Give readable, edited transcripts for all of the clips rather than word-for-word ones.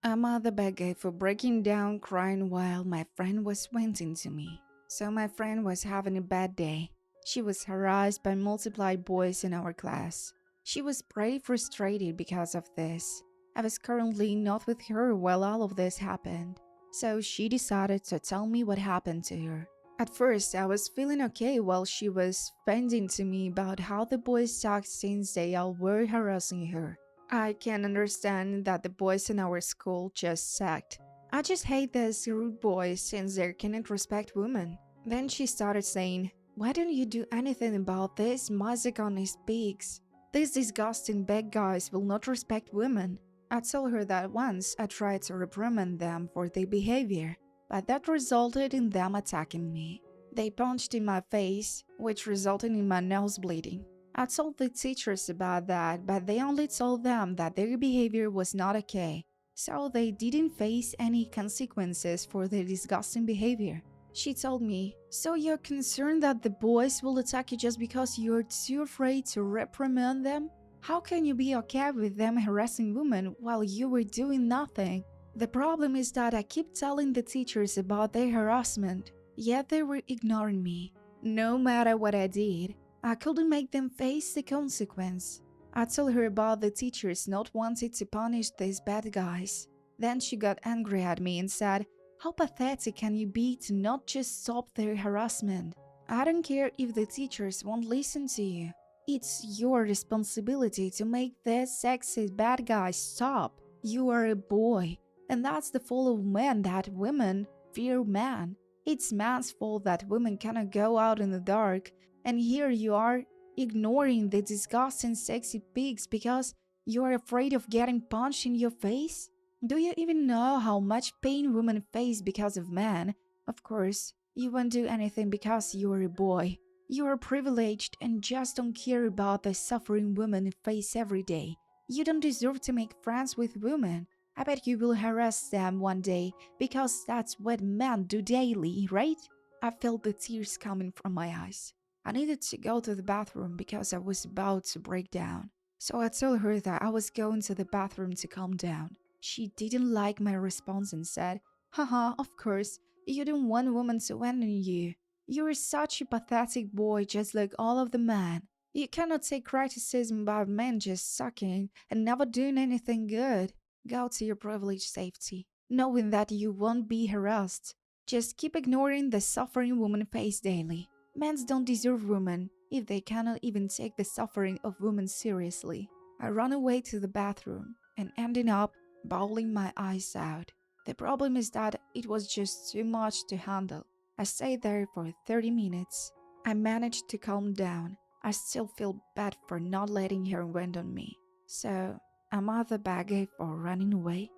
Emma the bad guy for breaking down crying while my friend was venting to me. So my friend was having a bad day. She was harassed by multiple boys in our class. She was pretty frustrated because of this. I was currently not with her while all of this happened. So she decided to tell me what happened to her. At first, I was feeling okay while she was venting to me about how the boys talked since they all were harassing her. I can understand that the boys in our school just sucked. I just hate these rude boys since they cannot respect women. Then she started saying, "Why don't you do anything about this misogynist pigs? These disgusting bad guys will not respect women." I told her that once I tried to reprimand them for their behavior, but that resulted in them attacking me. They punched in my face, which resulted in my nose bleeding. I told the teachers about that, but they only told them that their behavior was not okay, so they didn't face any consequences for their disgusting behavior. She told me, "So you're concerned that the boys will attack you just because you're too afraid to reprimand them? How can you be okay with them harassing women while you were doing nothing?" The problem is that I keep telling the teachers about their harassment, yet they were ignoring me. No matter what I did, I couldn't make them face the consequence. I told her about the teachers not wanting to punish these bad guys. Then she got angry at me and said, "How pathetic can you be to not just stop their harassment? I don't care if the teachers won't listen to you. It's your responsibility to make these sexist bad guys stop. You are a boy, and that's the fault of men that women fear men. It's man's fault that women cannot go out in the dark, and here you are ignoring the disgusting sexy pigs because you are afraid of getting punched in your face? Do you even know how much pain women face because of men? Of course, you won't do anything because you are a boy. You are privileged and just don't care about the suffering women face every day. You don't deserve to make friends with women. I bet you will harass them one day because that's what men do daily, right?" I felt the tears coming from my eyes. I needed to go to the bathroom because I was about to break down. So I told her that I was going to the bathroom to calm down. She didn't like my response and said, "Haha, of course, you don't want women to abandon you. You're such a pathetic boy just like all of the men. You cannot take criticism about men just sucking and never doing anything good. Go to your privileged safety, knowing that you won't be harassed. Just keep ignoring the suffering women face daily. Men don't deserve women if they cannot even take the suffering of women seriously." I ran away to the bathroom and ended up bawling my eyes out. The problem is that it was just too much to handle. I stayed there for 30 minutes. I managed to calm down. I still feel bad for not letting her went on me. So, am I the bad guy for running away?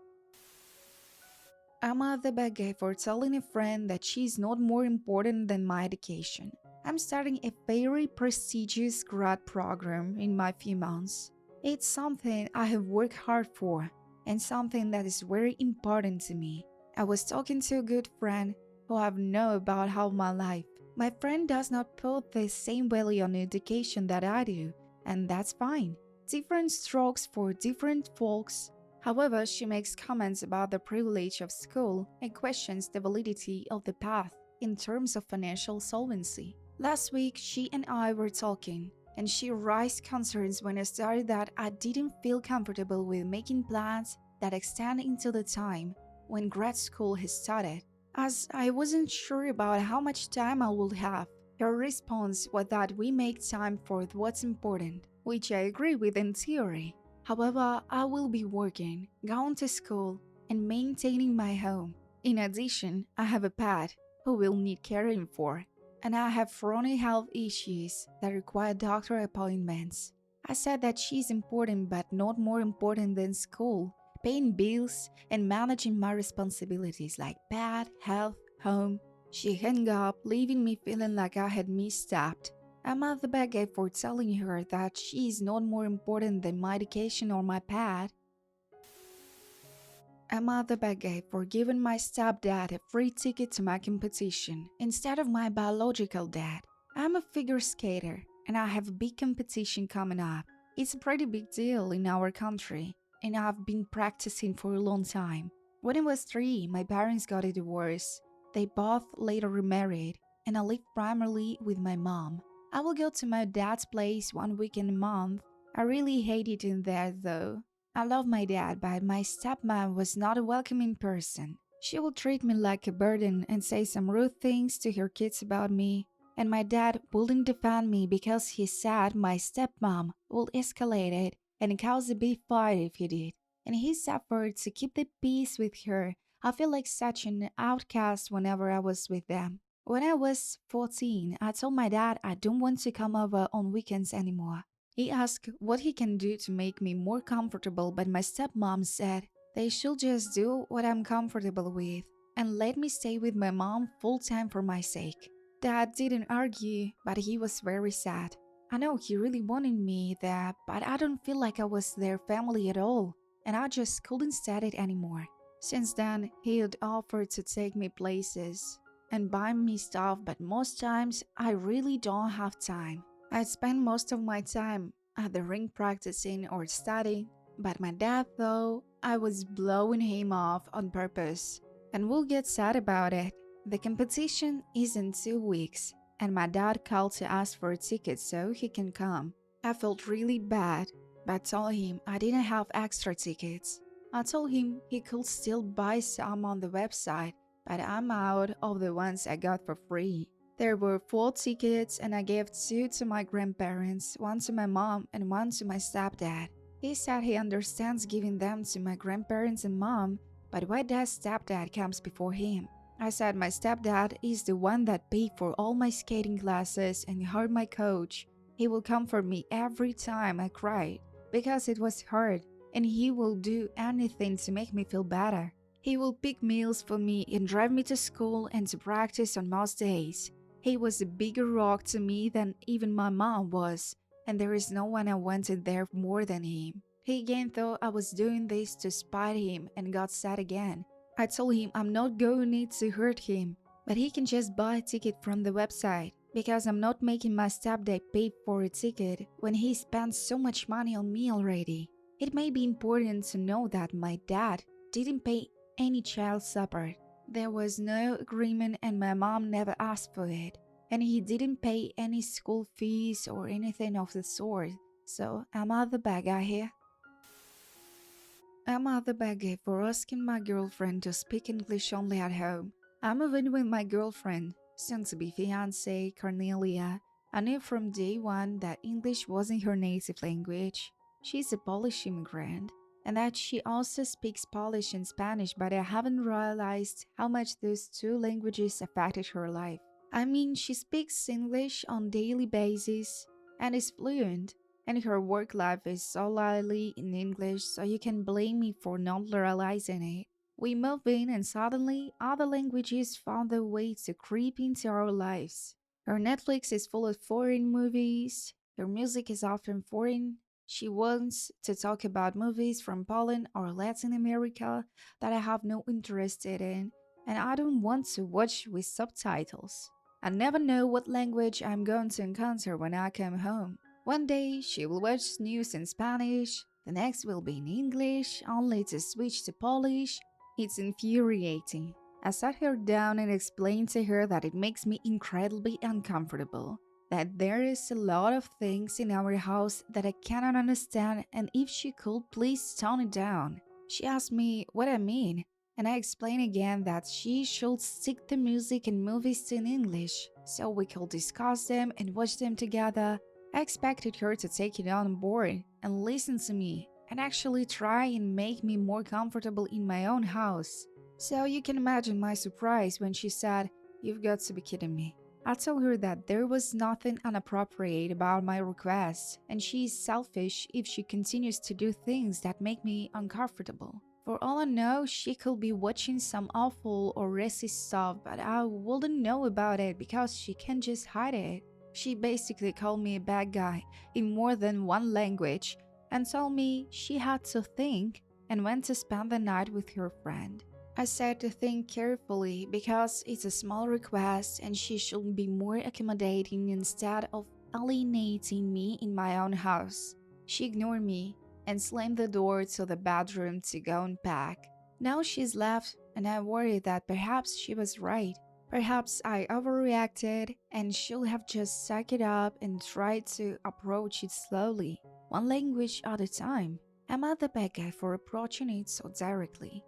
Am I the bad guy for telling a friend that she's not more important than my education? I'm starting a very prestigious grad program in my few months. It's something I have worked hard for and something that is very important to me. I was talking to a good friend who I know about how my life. My friend does not put the same value on education that I do, and that's fine. Different strokes for different folks. However, she makes comments about the privilege of school and questions the validity of the path in terms of financial solvency. Last week, she and I were talking, and she raised concerns when I started that I didn't feel comfortable with making plans that extend into the time when grad school has started, as I wasn't sure about how much time I would have. Her response was that we make time for what's important, which I agree with in theory. However, I will be working, going to school, and maintaining my home. In addition, I have a pet who will need caring for, and I have chronic health issues that require doctor appointments. I said that she's important but not more important than school, paying bills, and managing my responsibilities like pet, health, home. She hung up, leaving me feeling like I had misstepped. I'm at the bad guy for telling her that she is not more important than my education or my pet. Am I the bad guy for giving my stepdad a free ticket to my competition instead of my biological dad? I'm a figure skater and I have a big competition coming up. It's a pretty big deal in our country and I've been practicing for a long time. When I was 3, my parents got a divorce. They both later remarried, and I lived primarily with my mom. I will go to my dad's place 1 weekend a month. I really hate it in there though. I love my dad, but my stepmom was not a welcoming person. She would treat me like a burden and say some rude things to her kids about me. And my dad wouldn't defend me because he said my stepmom would escalate it and cause a big fight if he did. And he suffered to keep the peace with her. I feel like such an outcast whenever I was with them. When I was 14, I told my dad I don't want to come over on weekends anymore. He asked what he can do to make me more comfortable, but my stepmom said they should just do what I'm comfortable with and let me stay with my mom full time for my sake. Dad didn't argue, but he was very sad. I know he really wanted me there, but I don't feel like I was their family at all, and I just couldn't stand it anymore. Since then, he had offered to take me places and buy me stuff, but most times I really don't have time. I spend most of my time at the ring practicing or studying, but my dad thought I was blowing him off on purpose, and we'll get sad about it. The competition is in 2 weeks, and my dad called to ask for a ticket so he can come. I felt really bad, but told him I didn't have extra tickets. I told him he could still buy some on the website, but I'm out of the ones I got for free. There were 4 tickets, and I gave 2 to my grandparents, 1 to my mom, and 1 to my stepdad. He said he understands giving them to my grandparents and mom, but why does stepdad comes before him? I said my stepdad is the one that paid for all my skating classes and hired my coach. He will comfort me every time I cried because it was hard, and he will do anything to make me feel better. He will pick meals for me and drive me to school and to practice on most days. He was a bigger rock to me than even my mom was, and there is no one I wanted there more than him. He again thought I was doing this to spite him and got sad again. I told him I'm not going it to hurt him, but he can just buy a ticket from the website because I'm not making my stepdad pay for a ticket when he spends so much money on me already. It may be important to know that my dad didn't pay any child support. There was no agreement and my mom never asked for it. And he didn't pay any school fees or anything of the sort. So am I the bad guy here? Am I the bad guy for asking my girlfriend to speak English only at home? I'm moving with my girlfriend, soon to be fiancée, Cornelia. I knew from day one that English wasn't her native language. She's a Polish immigrant, and that she also speaks Polish and Spanish, but I haven't realized how much those 2 languages affected her life. I mean, she speaks English on daily basis and is fluent, and her work life is solely in English, so you can blame me for not realizing it. We move in and suddenly other languages found their way to creep into our lives. Her Netflix is full of foreign movies, her music is often foreign. She wants to talk about movies from Poland or Latin America that I have no interest in, and I don't want to watch with subtitles. I never know what language I'm going to encounter when I come home. One day she will watch news in Spanish, the next will be in English, only to switch to Polish. It's infuriating. I sat her down and explained to her that it makes me incredibly uncomfortable, that there is a lot of things in our house that I cannot understand, and if she could please tone it down. She asked me what I mean, and I explained again that she should stick the music and movies to in English, so we could discuss them and watch them together. I expected her to take it on board and listen to me, and actually try and make me more comfortable in my own house. So you can imagine my surprise when she said, "You've got to be kidding me." I told her that there was nothing inappropriate about my request, and she is selfish if she continues to do things that make me uncomfortable. For all I know, she could be watching some awful or racist stuff, but I wouldn't know about it because she can just hide it. She basically called me a bad guy in more than one language and told me she had to think and went to spend the night with her friend. I said to think carefully because it's a small request and she should be more accommodating instead of alienating me in my own house. She ignored me and slammed the door to the bedroom to go and pack. Now she's left, and I worry that perhaps she was right. Perhaps I overreacted and should have just sucked it up and tried to approach it slowly, one language at a time. Am I the bad guy for approaching it so directly?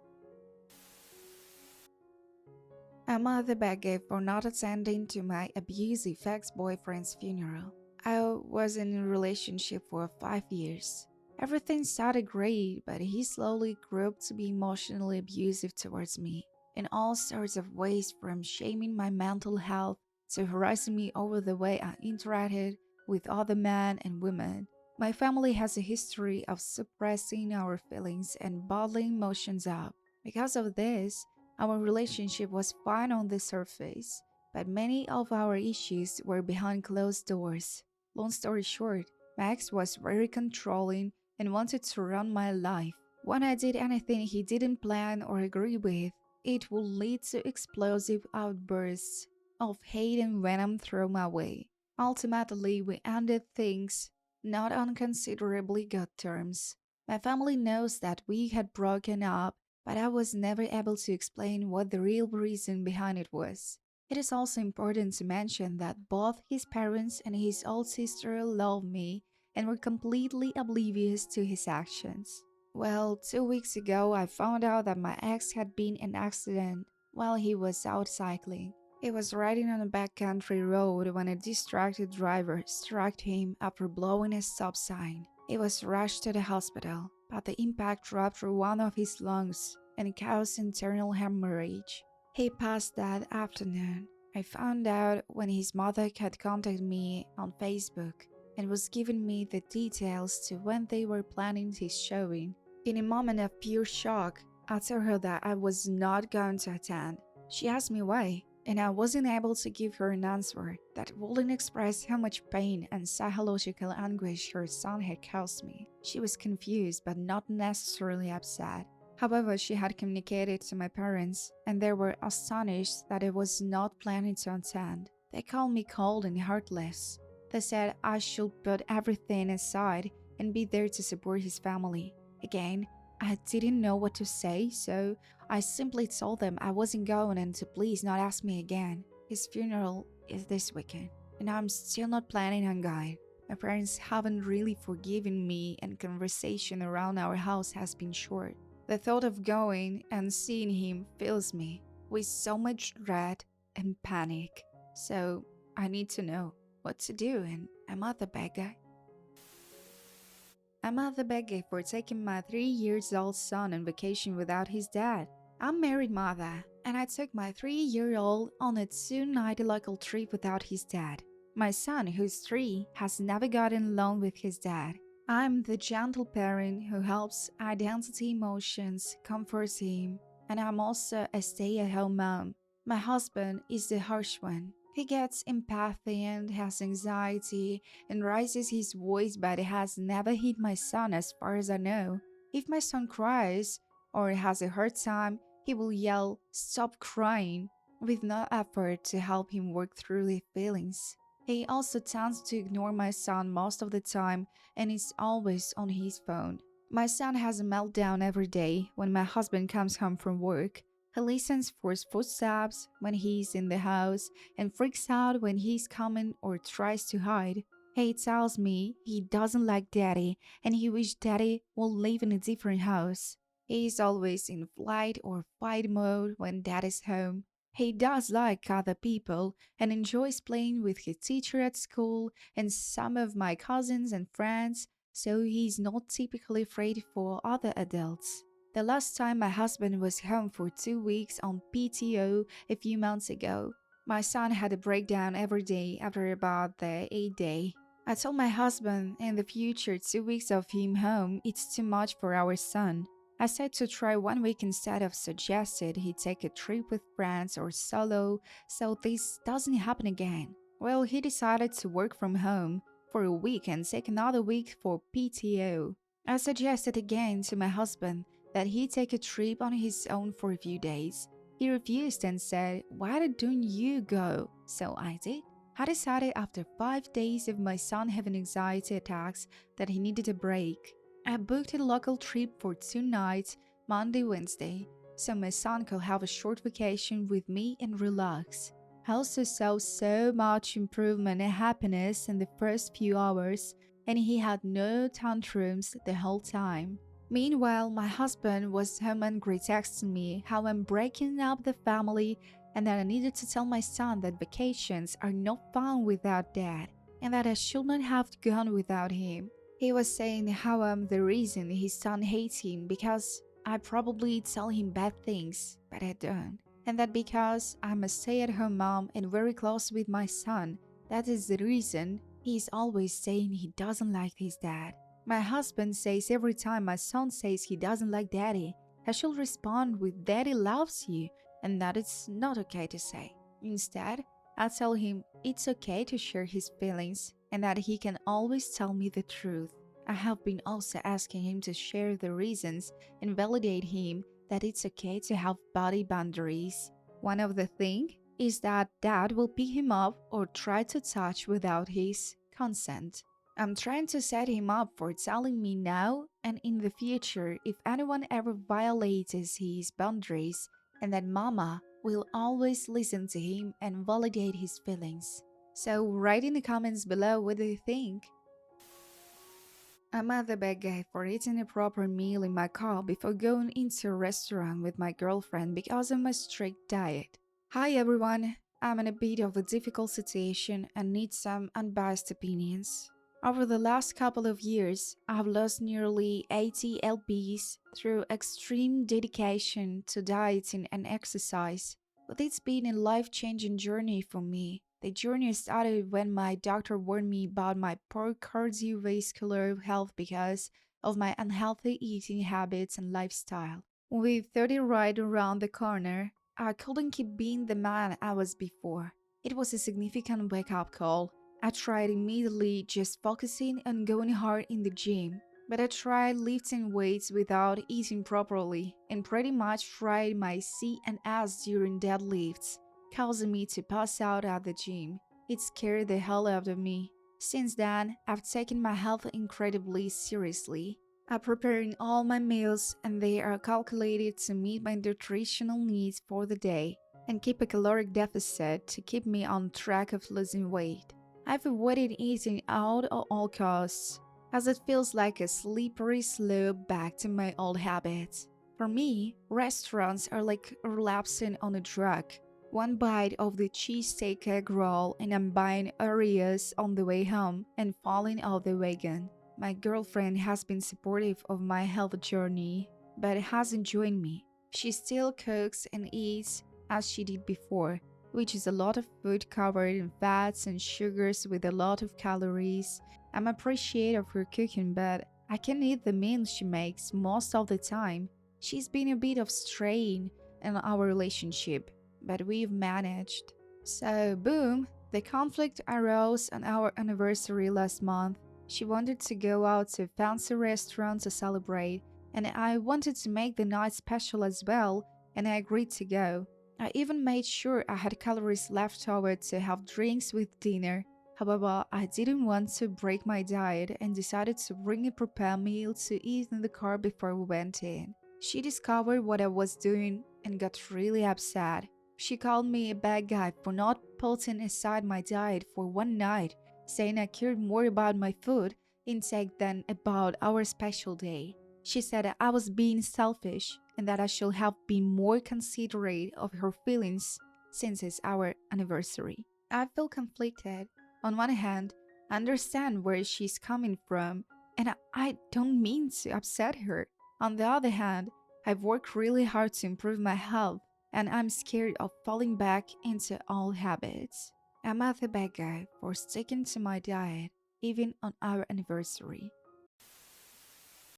Am I the bad guy for not attending to my abusive ex-boyfriend's funeral? I was in a relationship for 5 years. Everything started great, but he slowly grew up to be emotionally abusive towards me in all sorts of ways, from shaming my mental health to harassing me over the way I interacted with other men and women. My family has a history of suppressing our feelings and bottling emotions up. Because of this, our relationship was fine on the surface, but many of our issues were behind closed doors. Long story short, Max was very controlling and wanted to run my life. When I did anything he didn't plan or agree with, it would lead to explosive outbursts of hate and venom thrown my way. Ultimately, we ended things not on considerably good terms. My family knows that we had broken up, but I was never able to explain what the real reason behind it was. It is also important to mention that both his parents and his old sister loved me and were completely oblivious to his actions. Well, 2 weeks ago, I found out that my ex had been in an accident while he was out cycling. He was riding on a backcountry road when a distracted driver struck him after blowing a stop sign. He was rushed to the hospital, but the impact ruptured one of his lungs and caused internal hemorrhage. He passed that afternoon. I found out when his mother had contacted me on Facebook and was giving me the details to when they were planning his showing. In a moment of pure shock, I told her that I was not going to attend. She asked me why, and I wasn't able to give her an answer that wouldn't express how much pain and psychological anguish her son had caused me. She was confused but not necessarily upset. However, she had communicated to my parents, and they were astonished that I was not planning to attend. They called me cold and heartless. They said I should put everything aside and be there to support his family. Again, I didn't know what to say, so I simply told them I wasn't going and to please not ask me again. His funeral is this weekend, and I'm still not planning on going. My parents haven't really forgiven me, and conversation around our house has been short. The thought of going and seeing him fills me with so much dread and panic. So I need to know what to do, and am I the bad guy? Am I the bad guy for taking my 3 years old son on vacation without his dad? I'm married mother, and I took my 3-year-old on a 2-night local trip without his dad. My son, who's 3, has never gotten along with his dad. I'm the gentle parent who helps identity emotions, comforts him, and I'm also a stay-at-home mom. My husband is the harsh one. He gets empathy and has anxiety and raises his voice, but it has never hit my son as far as I know. If my son cries or has a hard time, he will yell, "Stop crying," with no effort to help him work through his feelings. He also tends to ignore my son most of the time and is always on his phone. My son has a meltdown every day when my husband comes home from work. He listens for his footsteps when he's in the house and freaks out when he's coming or tries to hide. He tells me he doesn't like daddy and he wishes daddy will live in a different house. He is always in flight or fight mode when dad is home. He does like other people and enjoys playing with his teacher at school and some of my cousins and friends, so he's not typically afraid for other adults. The last time my husband was home for 2 weeks on PTO a few months ago, my son had a breakdown every day after about the 8th day. I told my husband in the future 2 weeks of him home it's too much for our son. I said to try 1 week instead of suggested he take a trip with friends or solo so this doesn't happen again. Well, he decided to work from home for a week and take another week for PTO. I suggested again to my husband that he take a trip on his own for a few days. He refused and said, "Why don't you go?" So I did. I decided after 5 days of my son having anxiety attacks that he needed a break. I booked a local trip for 2 nights, Monday, Wednesday. so my son could have a short vacation with me and relax. I also saw so much improvement and happiness in the first few hours, and he had no tantrums the whole time. Meanwhile, my husband was home angry texting me how I'm breaking up the family and that I needed to tell my son that vacations are not fun without dad and that I should not have gone without him. He was saying how I'm the reason his son hates him because I probably tell him bad things, but I don't. And that because I'm a stay at home mom and very close with my son, that is the reason he's always saying he doesn't like his dad. My husband says every time my son says he doesn't like daddy, I should respond with daddy loves you and that it's not okay to say. Instead, I tell him it's okay to share his feelings and that he can always tell me the truth. I have been also asking him to share the reasons and validate him that it's okay to have body boundaries. One of the things is that dad will pick him up or try to touch without his consent. I'm trying to set him up for telling me now and in the future if anyone ever violates his boundaries, and that mama will always listen to him and validate his feelings. So write in the comments below what do you think. I'm at the bad guy for eating a proper meal in my car before going into a restaurant with my girlfriend because of my strict diet. Hi everyone, I'm in a bit of a difficult situation and need some unbiased opinions. Over the last couple of years, I've lost nearly 80 lbs through extreme dedication to dieting and exercise. But it's been a life-changing journey for me. The journey started when my doctor warned me about my poor cardiovascular health because of my unhealthy eating habits and lifestyle. With 30 right around the corner, I couldn't keep being the man I was before. It was a significant wake-up call. I tried immediately just focusing on going hard in the gym, but I tried lifting weights without eating properly and pretty much fried my C and S during deadlifts, causing me to pass out at the gym. It scared the hell out of me. Since then, I've taken my health incredibly seriously. I'm preparing all my meals and they are calculated to meet my nutritional needs for the day and keep a caloric deficit to keep me on track of losing weight. I've avoided eating out at all costs, as it feels like a slippery slope back to my old habits. For me, restaurants are like relapsing on a drug. One bite of the cheesesteak egg roll and I'm buying Oreos on the way home and falling off the wagon. My girlfriend has been supportive of my health journey, but hasn't joined me. She still cooks and eats as she did before, which is a lot of food covered in fats and sugars with a lot of calories. I'm appreciative of her cooking, but I can eat the meals she makes most of the time. She's been a bit of strain in our relationship, but we've managed. So, boom, the conflict arose on our anniversary last month. She wanted to go out to a fancy restaurant to celebrate, and I wanted to make the night special as well, and I agreed to go. I even made sure I had calories left over to have drinks with dinner. However, I didn't want to break my diet and decided to bring a prepared meal to eat in the car before we went in. She discovered what I was doing and got really upset. She called me a bad guy for not putting aside my diet for one night, saying I cared more about my food intake than about our special day. She said I was being selfish and that I should have been more considerate of her feelings since it's our anniversary. I feel conflicted. On one hand, I understand where she's coming from, and I don't mean to upset her. On the other hand, I've worked really hard to improve my health, and I'm scared of falling back into old habits. I'm at the bad guy for sticking to my diet, even on our anniversary.